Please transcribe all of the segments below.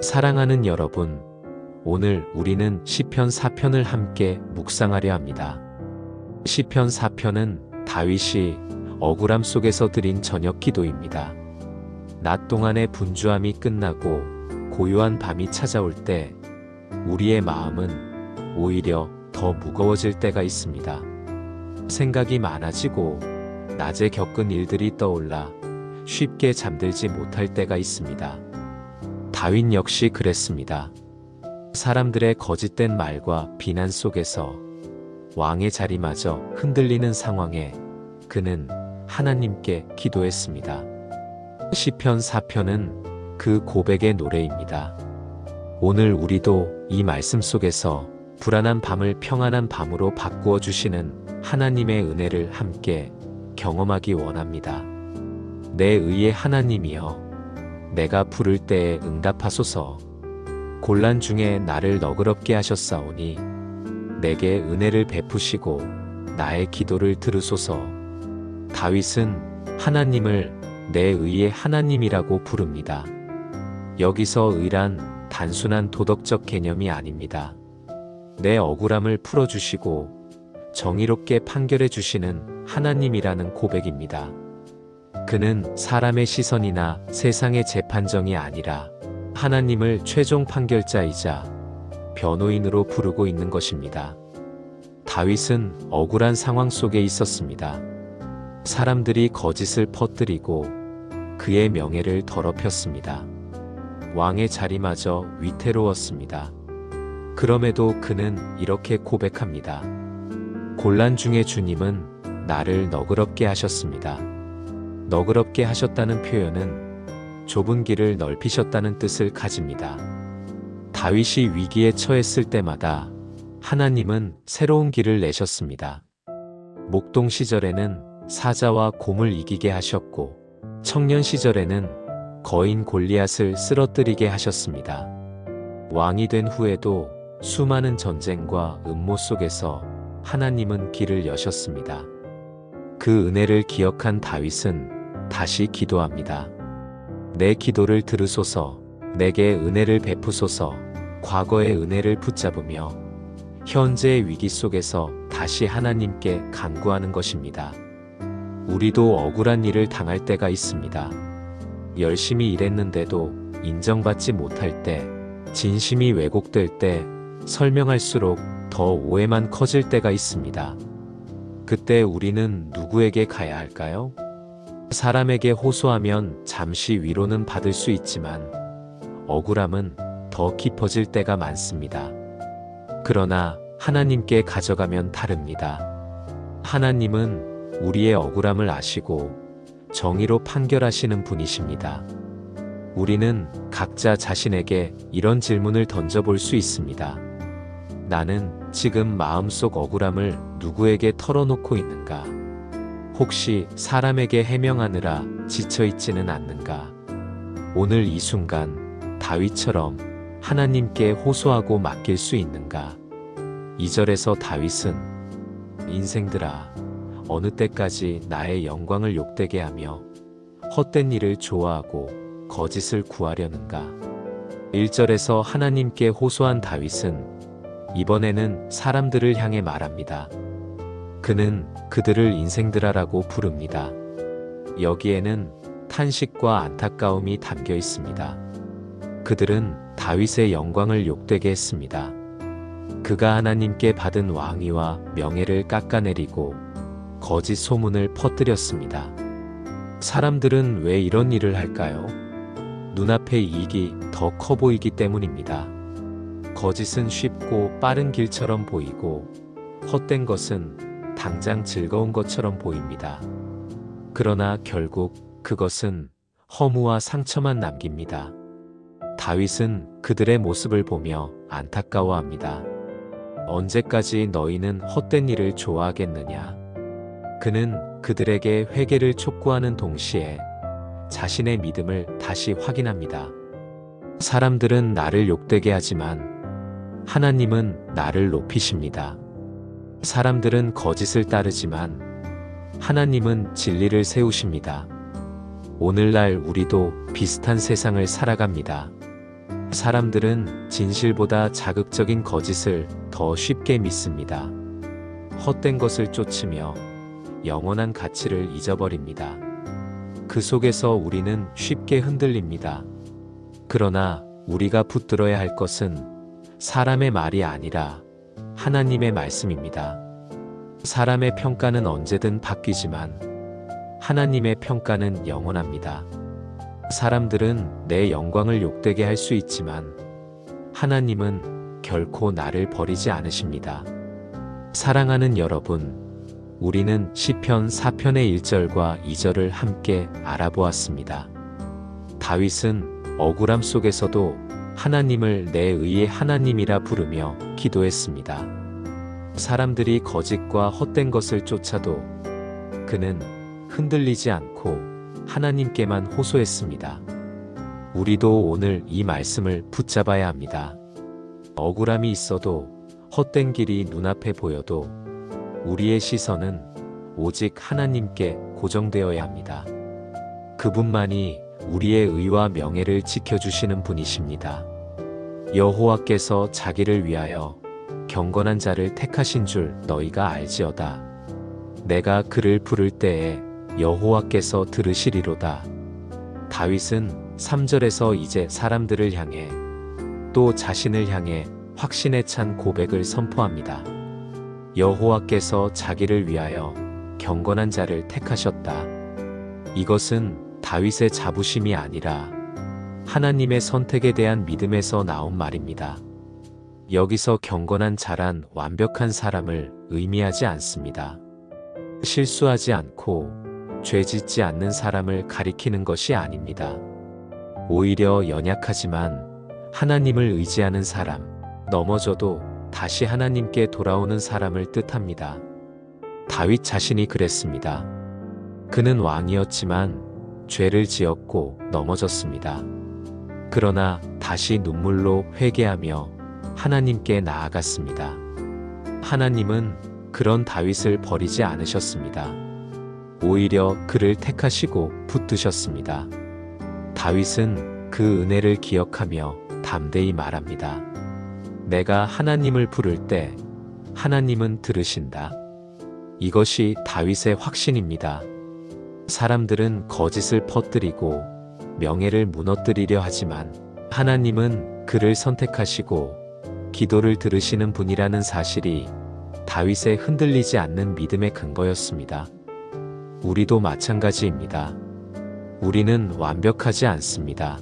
사랑하는 여러분, 오늘 우리는 시편 4편을 함께 묵상하려 합니다. 시편 4편은 다윗이 억울함 속에서 드린 저녁 기도입니다. 낮 동안의 분주함이 끝나고 고요한 밤이 찾아올 때 우리의 마음은 오히려 더 무거워질 때가 있습니다. 생각이 많아지고 낮에 겪은 일들이 떠올라 쉽게 잠들지 못할 때가 있습니다. 다윗 역시 그랬습니다. 사람들의 거짓된 말과 비난 속에서 왕의 자리마저 흔들리는 상황에 그는 하나님께 기도했습니다. 시편 4편은 그 고백의 노래입니다. 오늘 우리도 이 말씀 속에서 불안한 밤을 평안한 밤으로 바꾸어 주시는 하나님의 은혜를 함께 경험하기 원합니다. 내 의의 하나님이여, 내가 부를 때에 응답하소서. 곤란 중에 나를 너그럽게 하셨사오니 내게 은혜를 베푸시고 나의 기도를 들으소서. 다윗은 하나님을 내 의의 하나님이라고 부릅니다. 여기서 의란 단순한 도덕적 개념이 아닙니다. 내 억울함을 풀어주시고 정의롭게 판결해 주시는 하나님이라는 고백입니다. 그는 사람의 시선이나 세상의 재판정이 아니라 하나님을 최종 판결자이자 변호인으로 부르고 있는 것입니다. 다윗은 억울한 상황 속에 있었습니다. 사람들이 거짓을 퍼뜨리고 그의 명예를 더럽혔습니다. 왕의 자리마저 위태로웠습니다. 그럼에도 그는 이렇게 고백합니다. 곤란 중에 주님은 나를 너그럽게 하셨습니다. 너그럽게 하셨다는 표현은 좁은 길을 넓히셨다는 뜻을 가집니다. 다윗이 위기에 처했을 때마다 하나님은 새로운 길을 내셨습니다. 목동 시절에는 사자와 곰을 이기게 하셨고 청년 시절에는 거인 골리앗을 쓰러뜨리게 하셨습니다. 왕이 된 후에도 수많은 전쟁과 음모 속에서 하나님은 길을 여셨습니다. 그 은혜를 기억한 다윗은 다시 기도합니다. 내 기도를 들으소서. 내게 은혜를 베푸소서. 과거의 은혜를 붙잡으며 현재의 위기 속에서 다시 하나님께 간구하는 것입니다. 우리도 억울한 일을 당할 때가 있습니다. 열심히 일했는데도 인정받지 못할 때, 진심이 왜곡될 때, 설명할수록 더 오해만 커질 때가 있습니다. 그때 우리는 누구에게 가야 할까요? 사람에게 호소하면 잠시 위로는 받을 수 있지만 억울함은 더 깊어질 때가 많습니다. 그러나 하나님께 가져가면 다릅니다. 하나님은 우리의 억울함을 아시고 정의로 판결하시는 분이십니다. 우리는 각자 자신에게 이런 질문을 던져볼 수 있습니다. 나는 지금 마음속 억울함을 누구에게 털어놓고 있는가? 혹시 사람에게 해명하느라 지쳐있지는 않는가? 오늘 이 순간 다윗처럼 하나님께 호소하고 맡길 수 있는가? 2절에서 다윗은 인생들아, 어느 때까지 나의 영광을 욕되게 하며 헛된 일을 좋아하고 거짓을 구하려는가? 1절에서 하나님께 호소한 다윗은 이번에는 사람들을 향해 말합니다. 그는 그들을 인생들아라고 부릅니다. 여기에는 탄식과 안타까움이 담겨 있습니다. 그들은 다윗의 영광을 욕되게 했습니다. 그가 하나님께 받은 왕위와 명예를 깎아내리고 거짓 소문을 퍼뜨렸습니다. 사람들은 왜 이런 일을 할까요? 눈앞의 이익이 더 커 보이기 때문입니다. 거짓은 쉽고 빠른 길처럼 보이고 헛된 것은 당장 즐거운 것처럼 보입니다. 그러나 결국 그것은 허무와 상처만 남깁니다. 다윗은 그들의 모습을 보며 안타까워합니다. 언제까지 너희는 헛된 일을 좋아하겠느냐? 그는 그들에게 회개를 촉구하는 동시에 자신의 믿음을 다시 확인합니다. 사람들은 나를 욕되게 하지만 하나님은 나를 높이십니다. 사람들은 거짓을 따르지만 하나님은 진리를 세우십니다. 오늘날 우리도 비슷한 세상을 살아갑니다. 사람들은 진실보다 자극적인 거짓을 더 쉽게 믿습니다. 헛된 것을 쫓으며 영원한 가치를 잊어버립니다. 그 속에서 우리는 쉽게 흔들립니다. 그러나 우리가 붙들어야 할 것은 사람의 말이 아니라 하나님의 말씀입니다. 사람의 평가는 언제든 바뀌지만 하나님의 평가는 영원합니다. 사람들은 내 영광을 욕되게 할 수 있지만 하나님은 결코 나를 버리지 않으십니다. 사랑하는 여러분, 우리는 시편 4편의 1절과 2절을 함께 알아보았습니다. 다윗은 억울함 속에서도 하나님을 내 의의 하나님이라 부르며 기도했습니다. 사람들이 거짓과 헛된 것을 쫓아도 그는 흔들리지 않고 하나님께만 호소했습니다. 우리도 오늘 이 말씀을 붙잡아야 합니다. 억울함이 있어도 헛된 길이 눈앞에 보여도 우리의 시선은 오직 하나님께 고정되어야 합니다. 그분만이 우리의 의와 명예를 지켜주시는 분이십니다. 여호와께서 자기를 위하여 경건한 자를 택하신 줄 너희가 알지어다. 내가 그를 부를 때에 여호와께서 들으시리로다. 다윗은 3절에서 이제 사람들을 향해 또 자신을 향해 확신에 찬 고백을 선포합니다. 여호와께서 자기를 위하여 경건한 자를 택하셨다. 이것은 다윗의 자부심이 아니라 하나님의 선택에 대한 믿음에서 나온 말입니다. 여기서 경건한 자란 완벽한 사람을 의미하지 않습니다. 실수하지 않고 죄 짓지 않는 사람을 가리키는 것이 아닙니다. 오히려 연약하지만 하나님을 의지하는 사람, 넘어져도 다시 하나님께 돌아오는 사람을 뜻합니다. 다윗 자신이 그랬습니다. 그는 왕이었지만 죄를 지었고 넘어졌습니다. 그러나 다시 눈물로 회개하며 하나님께 나아갔습니다. 하나님은 그런 다윗을 버리지 않으셨습니다. 오히려 그를 택하시고 붙드셨습니다. 다윗은 그 은혜를 기억하며 담대히 말합니다. 내가 하나님을 부를 때 하나님은 들으신다. 이것이 다윗의 확신입니다. 사람들은 거짓을 퍼뜨리고 명예를 무너뜨리려 하지만 하나님은 그를 선택하시고 기도를 들으시는 분이라는 사실이 다윗의 흔들리지 않는 믿음의 근거였습니다. 우리도 마찬가지입니다. 우리는 완벽하지 않습니다.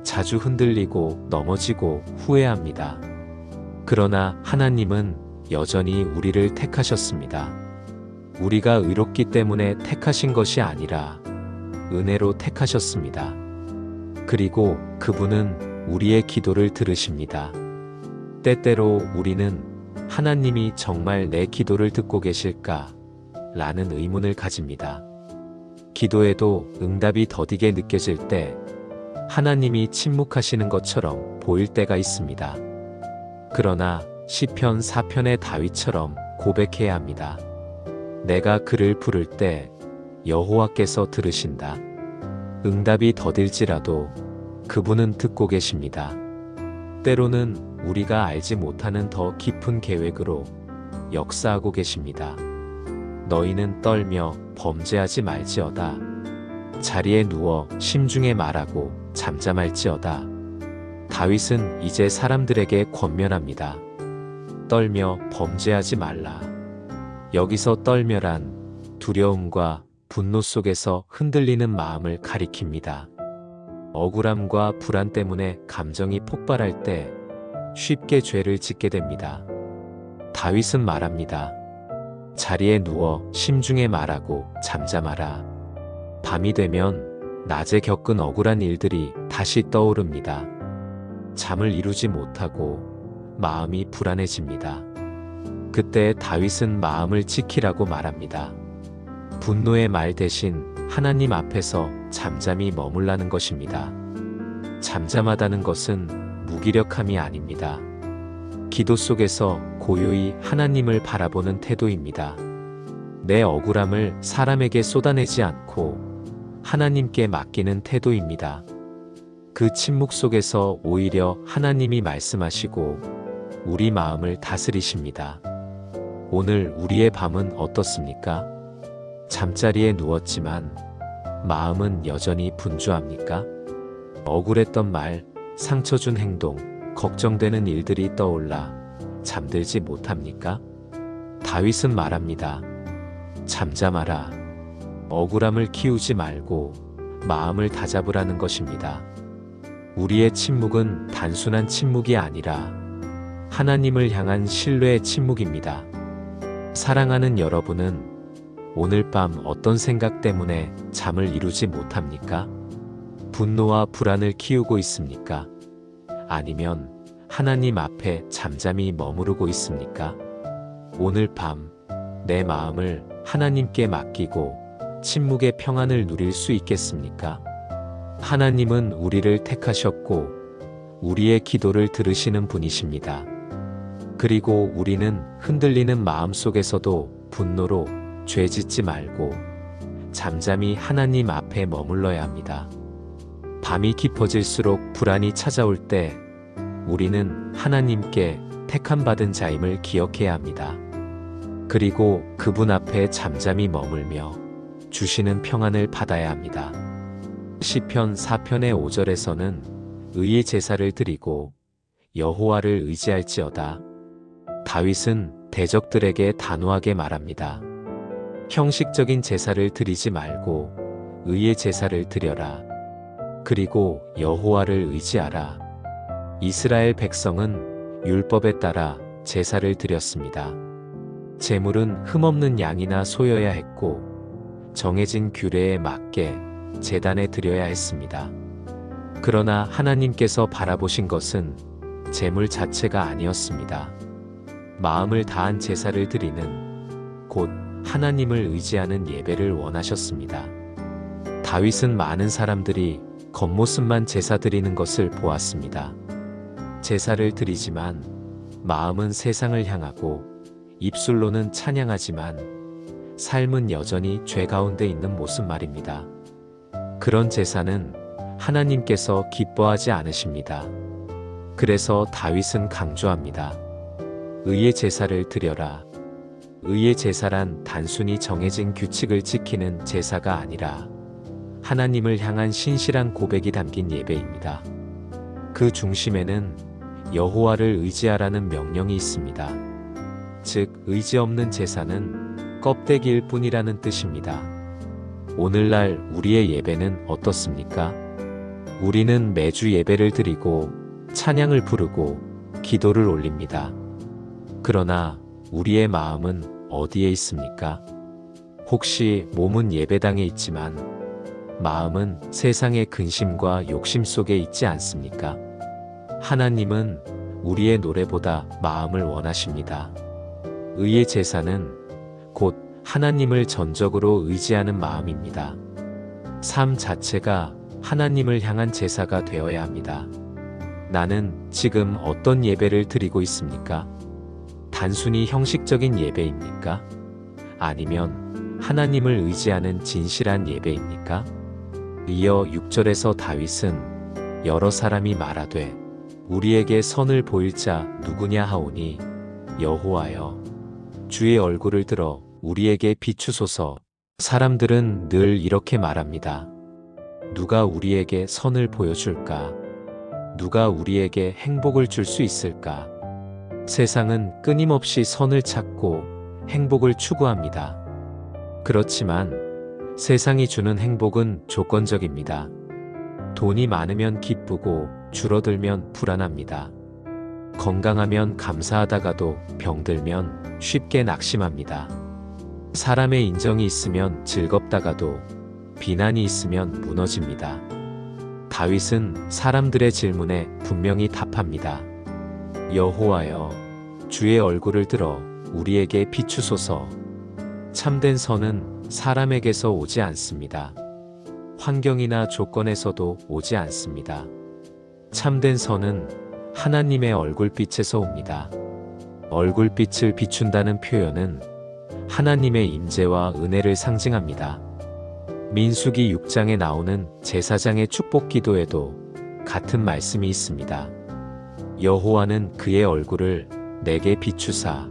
자주 흔들리고 넘어지고 후회합니다. 그러나 하나님은 여전히 우리를 택하셨습니다. 우리가 의롭기 때문에 택하신 것이 아니라 은혜로 택하셨습니다. 그리고 그분은 우리의 기도를 들으십니다. 때때로 우리는 하나님이 정말 내 기도를 듣고 계실까? 라는 의문을 가집니다. 기도에도 응답이 더디게 느껴질 때 하나님이 침묵하시는 것처럼 보일 때가 있습니다. 그러나 시편 4편의 다윗처럼 고백해야 합니다. 내가 그를 부를 때 여호와께서 들으신다. 응답이 더딜지라도 그분은 듣고 계십니다. 때로는 우리가 알지 못하는 더 깊은 계획으로 역사하고 계십니다. 너희는 떨며 범죄하지 말지어다. 자리에 누워 심중에 말하고 잠잠할지어다. 다윗은 이제 사람들에게 권면합니다. 떨며 범죄하지 말라. 여기서 떨며란 두려움과 분노 속에서 흔들리는 마음을 가리킵니다. 억울함과 불안 때문에 감정이 폭발할 때 쉽게 죄를 짓게 됩니다. 다윗은 말합니다. 자리에 누워 심중에 말하고 잠잠하라. 밤이 되면 낮에 겪은 억울한 일들이 다시 떠오릅니다. 잠을 이루지 못하고 마음이 불안해집니다. 그때 다윗은 마음을 지키라고 말합니다. 분노의 말 대신 하나님 앞에서 잠잠히 머물라는 것입니다. 잠잠하다는 것은 무기력함이 아닙니다. 기도 속에서 고요히 하나님을 바라보는 태도입니다. 내 억울함을 사람에게 쏟아내지 않고 하나님께 맡기는 태도입니다. 그 침묵 속에서 오히려 하나님이 말씀하시고 우리 마음을 다스리십니다. 오늘 우리의 밤은 어떻습니까? 잠자리에 누웠지만 마음은 여전히 분주합니까? 억울했던 말, 상처 준 행동, 걱정되는 일들이 떠올라 잠들지 못합니까? 다윗은 말합니다. 잠잠하라. 억울함을 키우지 말고 마음을 다잡으라는 것입니다. 우리의 침묵은 단순한 침묵이 아니라 하나님을 향한 신뢰의 침묵입니다. 사랑하는 여러분은 오늘 밤 어떤 생각 때문에 잠을 이루지 못합니까? 분노와 불안을 키우고 있습니까? 아니면 하나님 앞에 잠잠히 머무르고 있습니까? 오늘 밤 내 마음을 하나님께 맡기고 침묵의 평안을 누릴 수 있겠습니까? 하나님은 우리를 택하셨고 우리의 기도를 들으시는 분이십니다. 그리고 우리는 흔들리는 마음 속에서도 분노로 죄 짓지 말고 잠잠히 하나님 앞에 머물러야 합니다. 밤이 깊어질수록 불안이 찾아올 때 우리는 하나님께 택함받은 자임을 기억해야 합니다. 그리고 그분 앞에 잠잠히 머물며 주시는 평안을 받아야 합니다. 시편 4편의 5절에서는 의의 제사를 드리고 여호와를 의지할지어다. 다윗은 대적들에게 단호하게 말합니다. 형식적인 제사를 드리지 말고 의의 제사를 드려라. 그리고 여호와를 의지하라. 이스라엘 백성은 율법에 따라 제사를 드렸습니다. 제물은 흠없는 양이나 소여야 했고 정해진 규례에 맞게 제단에 드려야 했습니다. 그러나 하나님께서 바라보신 것은 제물 자체가 아니었습니다. 마음을 다한 제사를 드리는 곧 하나님을 의지하는 예배를 원하셨습니다. 다윗은 많은 사람들이 겉모습만 제사 드리는 것을 보았습니다. 제사를 드리지만 마음은 세상을 향하고 입술로는 찬양하지만 삶은 여전히 죄 가운데 있는 모습 말입니다. 그런 제사는 하나님께서 기뻐하지 않으십니다. 그래서 다윗은 강조합니다. 의의 제사를 드려라. 의의 제사란 단순히 정해진 규칙을 지키는 제사가 아니라 하나님을 향한 신실한 고백이 담긴 예배입니다. 그 중심에는 여호와를 의지하라는 명령이 있습니다. 즉, 의지 없는 제사는 껍데기일 뿐이라는 뜻입니다. 오늘날 우리의 예배는 어떻습니까? 우리는 매주 예배를 드리고 찬양을 부르고 기도를 올립니다. 그러나 우리의 마음은 어디에 있습니까? 혹시 몸은 예배당에 있지만 마음은 세상의 근심과 욕심 속에 있지 않습니까? 하나님은 우리의 노래보다 마음을 원하십니다. 의의 제사는 곧 하나님을 전적으로 의지하는 마음입니다. 삶 자체가 하나님을 향한 제사가 되어야 합니다. 나는 지금 어떤 예배를 드리고 있습니까? 단순히 형식적인 예배입니까? 아니면 하나님을 의지하는 진실한 예배입니까? 이어 6절에서 다윗은 여러 사람이 말하되 우리에게 선을 보일 자 누구냐 하오니 여호와여 주의 얼굴을 들어 우리에게 비추소서. 사람들은 늘 이렇게 말합니다. 누가 우리에게 선을 보여줄까? 누가 우리에게 행복을 줄 수 있을까? 세상은 끊임없이 선을 찾고 행복을 추구합니다. 그렇지만 세상이 주는 행복은 조건적입니다. 돈이 많으면 기쁘고 줄어들면 불안합니다. 건강하면 감사하다가도 병들면 쉽게 낙심합니다. 사람의 인정이 있으면 즐겁다가도 비난이 있으면 무너집니다. 다윗은 사람들의 질문에 분명히 답합니다. 여호와여 주의 얼굴을 들어 우리에게 비추소서. 참된 선은 사람에게서 오지 않습니다. 환경이나 조건에서도 오지 않습니다. 참된 선은 하나님의 얼굴빛에서 옵니다. 얼굴빛을 비춘다는 표현은 하나님의 임재와 은혜를 상징합니다. 민수기 6장에 나오는 제사장의 축복 기도에도 같은 말씀이 있습니다. 여호와는 그의 얼굴을 내게 비추사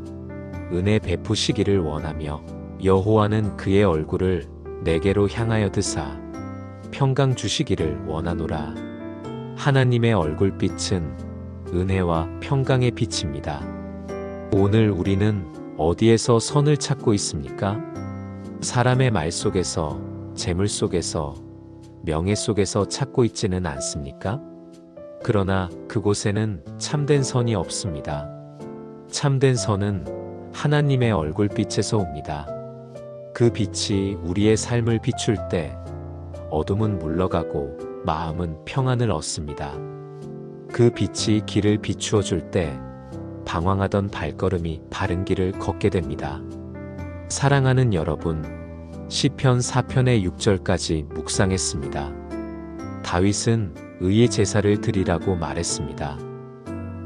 은혜 베푸시기를 원하며 여호와는 그의 얼굴을 내게로 향하여 드사 평강 주시기를 원하노라. 하나님의 얼굴빛은 은혜와 평강의 빛입니다. 오늘 우리는 어디에서 선을 찾고 있습니까? 사람의 말 속에서, 재물 속에서, 명예 속에서 찾고 있지는 않습니까? 그러나 그곳에는 참된 선이 없습니다. 참된 선은 하나님의 얼굴빛에서 옵니다. 그 빛이 우리의 삶을 비출 때 어둠은 물러가고 마음은 평안을 얻습니다. 그 빛이 길을 비추어 줄 때 방황하던 발걸음이 바른 길을 걷게 됩니다. 사랑하는 여러분, 시편 4편의 6절까지 묵상했습니다. 다윗은 의의 제사를 드리라고 말했습니다.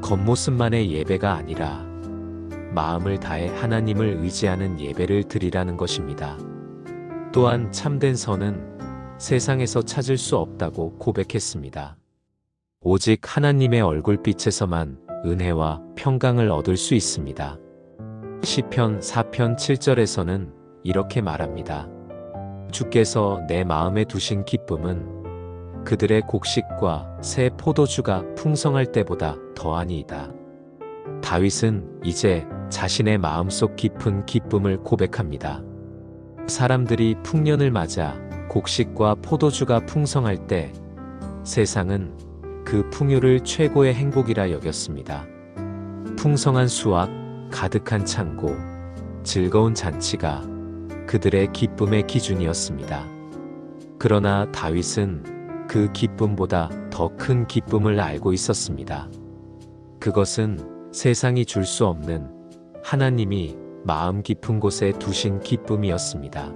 겉모습만의 예배가 아니라 마음을 다해 하나님을 의지하는 예배를 드리라는 것입니다. 또한 참된 선은 세상에서 찾을 수 없다고 고백했습니다. 오직 하나님의 얼굴빛에서만 은혜와 평강을 얻을 수 있습니다. 시편 4편 7절에서는 이렇게 말합니다. 주께서 내 마음에 두신 기쁨은 그들의 곡식과 새 포도주가 풍성할 때보다 더하니이다. 다윗은 이제 자신의 마음속 깊은 기쁨을 고백합니다. 사람들이 풍년을 맞아 곡식과 포도주가 풍성할 때 세상은 그 풍요를 최고의 행복이라 여겼습니다. 풍성한 수확, 가득한 창고, 즐거운 잔치가 그들의 기쁨의 기준이었습니다. 그러나 다윗은 그 기쁨보다 더 큰 기쁨을 알고 있었습니다. 그것은 세상이 줄 수 없는 하나님이 마음 깊은 곳에 두신 기쁨이었습니다.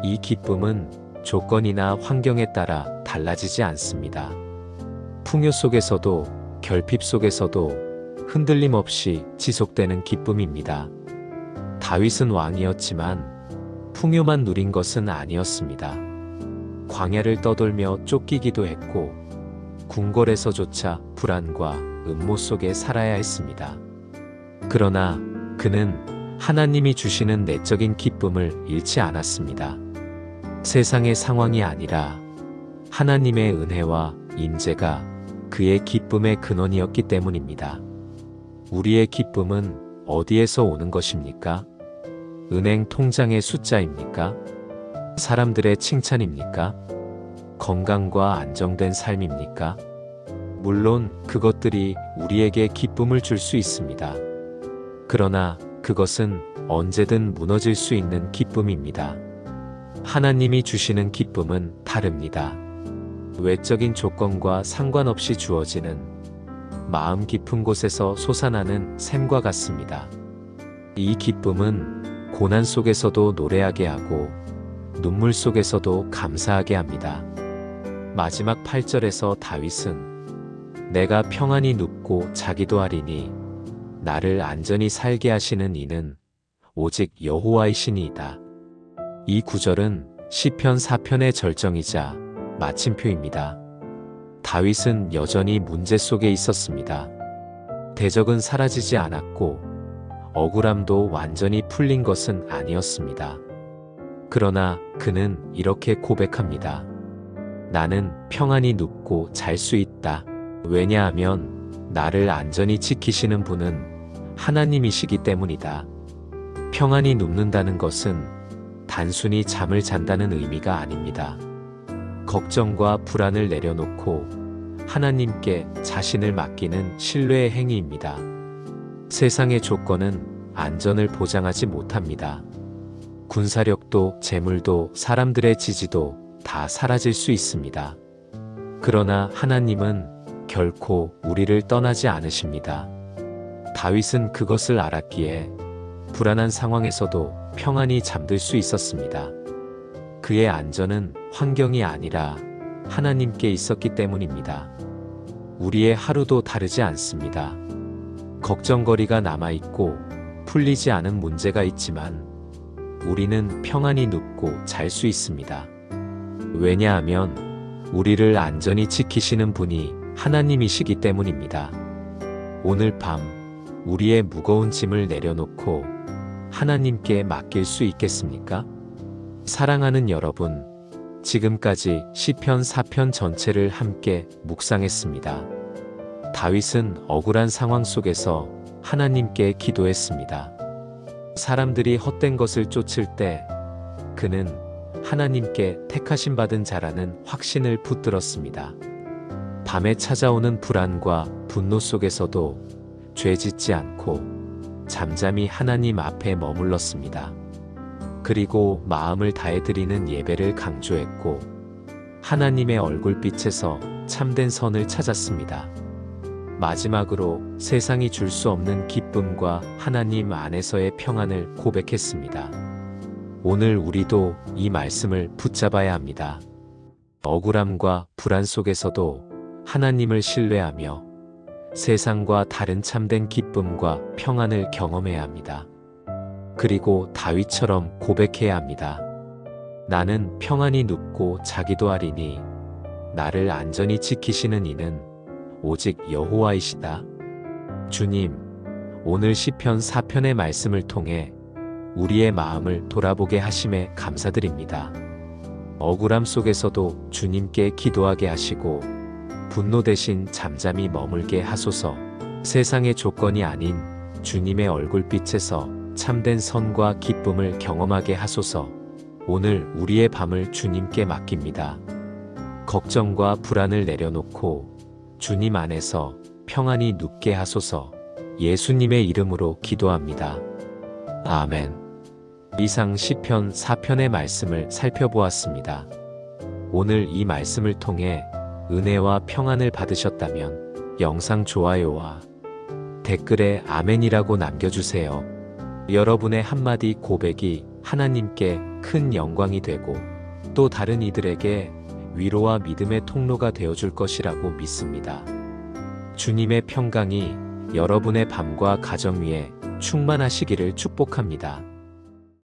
이 기쁨은 조건이나 환경에 따라 달라지지 않습니다. 풍요 속에서도 결핍 속에서도 흔들림 없이 지속되는 기쁨입니다. 다윗은 왕이었지만 풍요만 누린 것은 아니었습니다. 광야를 떠돌며 쫓기기도 했고 궁궐에서조차 불안과 음모 속에 살아야 했습니다. 그러나 그는 하나님이 주시는 내적인 기쁨을 잃지 않았습니다. 세상의 상황이 아니라 하나님의 은혜와 임재가 그의 기쁨의 근원이었기 때문입니다. 우리의 기쁨은 어디에서 오는 것입니까? 은행 통장의 숫자입니까? 사람들의 칭찬입니까? 건강과 안정된 삶입니까? 물론 그것들이 우리에게 기쁨을 줄 수 있습니다. 그러나 그것은 언제든 무너질 수 있는 기쁨입니다. 하나님이 주시는 기쁨은 다릅니다. 외적인 조건과 상관없이 주어지는 마음 깊은 곳에서 솟아나는 샘과 같습니다. 이 기쁨은 고난 속에서도 노래하게 하고 눈물 속에서도 감사하게 합니다. 마지막 8절에서 다윗은 내가 평안히 눕고 자기도 하리니 나를 안전히 살게 하시는 이는 오직 여호와이시니이다. 이 구절은 시편 4편의 절정이자 마침표입니다. 다윗은 여전히 문제 속에 있었습니다. 대적은 사라지지 않았고 억울함도 완전히 풀린 것은 아니었습니다. 그러나 그는 이렇게 고백합니다. 나는 평안히 눕고 잘 수 있다. 왜냐하면 나를 안전히 지키시는 분은 하나님이시기 때문이다. 평안히 눕는다는 것은 단순히 잠을 잔다는 의미가 아닙니다. 걱정과 불안을 내려놓고 하나님께 자신을 맡기는 신뢰의 행위입니다. 세상의 조건은 안전을 보장하지 못합니다. 군사력도 재물도 사람들의 지지도 다 사라질 수 있습니다. 그러나 하나님은 결코 우리를 떠나지 않으십니다. 다윗은 그것을 알았기에 불안한 상황에서도 평안히 잠들 수 있었습니다. 그의 안전은 환경이 아니라 하나님께 있었기 때문입니다. 우리의 하루도 다르지 않습니다. 걱정거리가 남아있고 풀리지 않은 문제가 있지만 우리는 평안히 눕고 잘 수 있습니다. 왜냐하면 우리를 안전히 지키시는 분이 하나님이시기 때문입니다. 오늘 밤 우리의 무거운 짐을 내려놓고 하나님께 맡길 수 있겠습니까? 사랑하는 여러분, 지금까지 시편 4편 전체를 함께 묵상했습니다. 다윗은 억울한 상황 속에서 하나님께 기도했습니다. 사람들이 헛된 것을 쫓을 때 그는 하나님께 택하심 받은 자라는 확신을 붙들었습니다. 밤에 찾아오는 불안과 분노 속에서도 죄 짓지 않고 잠잠히 하나님 앞에 머물렀습니다. 그리고 마음을 다해 드리는 예배를 강조했고 하나님의 얼굴빛에서 참된 선을 찾았습니다. 마지막으로 세상이 줄 수 없는 기쁨과 하나님 안에서의 평안을 고백했습니다. 오늘 우리도 이 말씀을 붙잡아야 합니다. 억울함과 불안 속에서도 하나님을 신뢰하며 세상과 다른 참된 기쁨과 평안을 경험해야 합니다. 그리고 다윗처럼 고백해야 합니다. 나는 평안히 눕고 자기도 하리니 나를 안전히 지키시는 이는 오직 여호와이시다. 주님, 오늘 시편 4편의 말씀을 통해 우리의 마음을 돌아보게 하심에 감사드립니다. 억울함 속에서도 주님께 기도하게 하시고 분노 대신 잠잠히 머물게 하소서. 세상의 조건이 아닌 주님의 얼굴빛에서 참된 선과 기쁨을 경험하게 하소서. 오늘 우리의 밤을 주님께 맡깁니다. 걱정과 불안을 내려놓고 주님 안에서 평안히 눕게 하소서. 예수님의 이름으로 기도합니다. 아멘. 이상 시편 4편의 말씀을 살펴보았습니다. 오늘 이 말씀을 통해 은혜와 평안을 받으셨다면 영상 좋아요와 댓글에 아멘이라고 남겨주세요. 여러분의 한마디 고백이 하나님께 큰 영광이 되고 또 다른 이들에게 위로와 믿음의 통로가 되어줄 것이라고 믿습니다. 주님의 평강이 여러분의 밤과 가정 위에 충만하시기를 축복합니다.